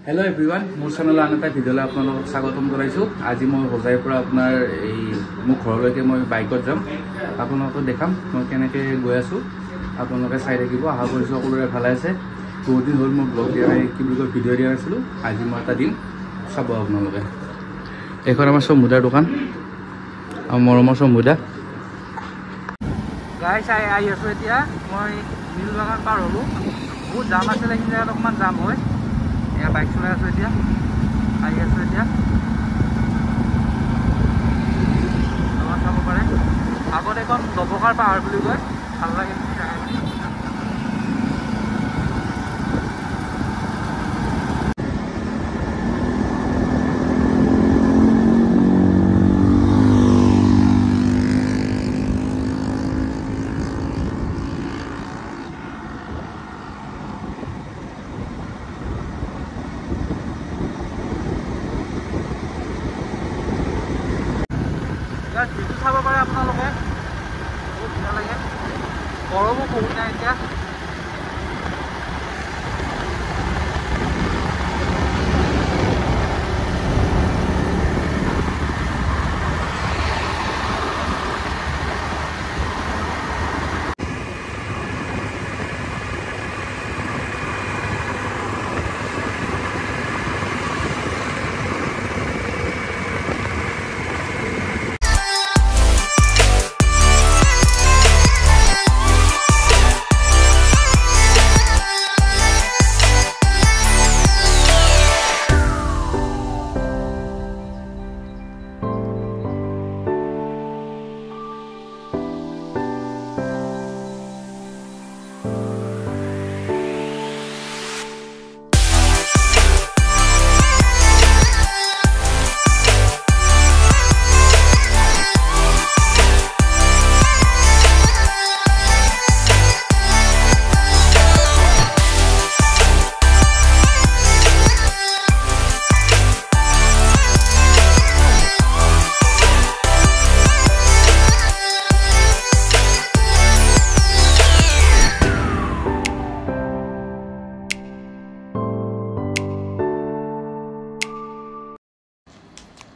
Hello everyone मोर channel आन एटा भिडिओले आपनालोक स्वागतम जनाइछु। আজি মই হোজাইৰ পৰা আপোনাৰ এই মোৰ ঘৰলৈকে মই বাইকত যাম। আপোনালোকক দেখাম মই কেনেকৈ গৈ আছো। আপোনালোকে চাই থাকিব। আশা কৰিছো সকলোৰে ভালে আছে। বহুত দিন হ'ল মই ব্লগ দিয়া নাই, কি বুলি কয় ভিডিঅ' দিয়া নাছিলো। আজি মই এটা দিন চাব আপোনালোকে। এখন আমাৰ সমুদাৰ দোকান আৰু মৰমৰ সমুদা গাইছ আই আছো। এতিয়া মই নীল বাগান পাৰ হলো। বহুত জাম আছিল, এইখিনি জেগাত অকণমান জাম হয়। এয়া বাইক চলাই আছো, এতিয়া আহি আছো। এতিয়া আমাৰ চাব পাৰে আগত এখন দবকাৰ পাহাৰ বুলি কয়, ভাল লাগে। ভিডিঅ' চাব পাৰে আপোনালোকে, বহুত ধুনীয়া লাগে। গৰমো বহুত নাই এতিয়া।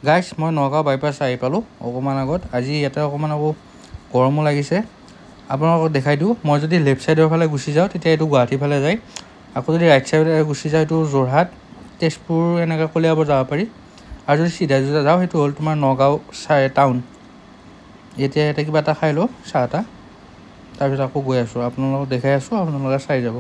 গাইছ মই নগাঁও বাইপাছ আহি পালোঁ অকণমান আগত। আজি ইয়াতে অকণমান আকৌ গৰমো লাগিছে। আপোনালোকক দেখাই দিওঁ। মই যদি লেফ্ট ছাইডৰ ফালে গুচি যাওঁ তেতিয়া এইটো গুৱাহাটীৰ ফালে যায়। আকৌ যদি ৰাইট ছাইডে গুচি যাওঁ এইটো যোৰহাট, তেজপুৰ এনেকৈ কলিয়াবৰ যাব পাৰি। আৰু যদি চিধা যাওঁ সেইটো হ'ল তোমাৰ নগাঁও টাউন। এতিয়া ইয়াতে কিবা এটা খাই লওঁ, চাহ এটা, তাৰপিছত আকৌ গৈ আছোঁ। আপোনালোকক দেখাই আছোঁ, আপোনালোকে চাই যাব।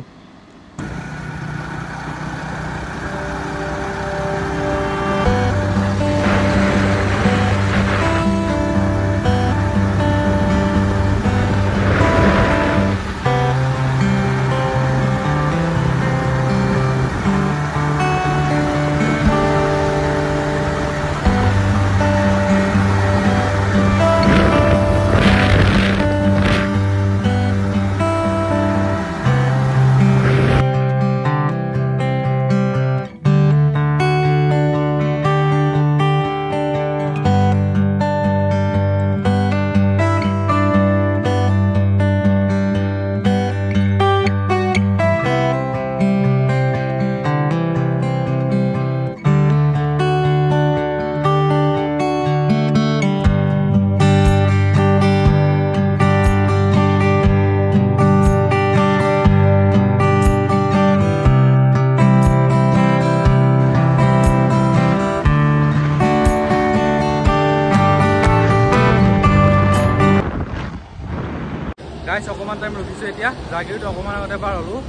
গাইছ অকণমান টাইম ৰখিছোঁ। এতিয়া জাগিৰোড অকণমান আগতে পাৰ হ'লোঁ,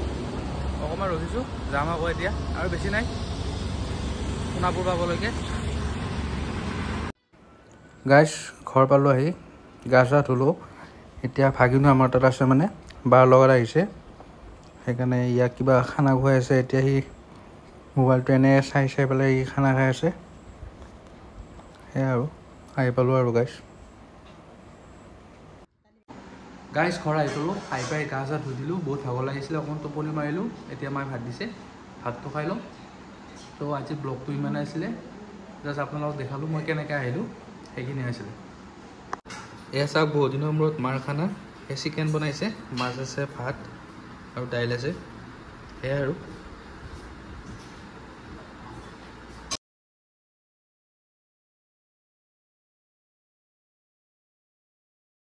অকণমান ৰখিছোঁ, যাম আকৌ এতিয়া। আৰু বেছি নাই, সোণাপুৰ পাবলৈকে। গাইছ ঘৰ পালোঁ আহি, গা চা ধুলোঁ। এতিয়া ভাগিনো আমাৰ তাত আছে, মানে বাৰ লগত আহিছে, সেইকাৰণে ইয়াক কিবা খানা খুৱাই আছে। এতিয়া সি মোবাইলটো এনে চাই চাই পেলাই সি খানা খাই আছে। সেয়াই আৰু আহি পালোঁ আৰু গাইছ। গাইছ ঘৰ আহি পালোঁ, আহি পাই গা চা ধুই দিলোঁ। বহুত ভাগৰ লাগিছিলে, অকণমান টোপনি মাৰিলোঁ। এতিয়া মায়ে ভাত দিছে, ভাতটো খাই লওঁ। তো আজি ব্লগটো ইমানে আছিলে, জাষ্ট আপোনালোকক দেখালোঁ মই কেনেকৈ আহিলোঁ, সেইখিনি আছিলে। এয়া চাওক বহুত দিনৰ মূৰত মাৰ খানা। চিকেন বনাইছে, মাছ আছে, ভাত আৰু দাইল আছে, সেয়াই আৰু।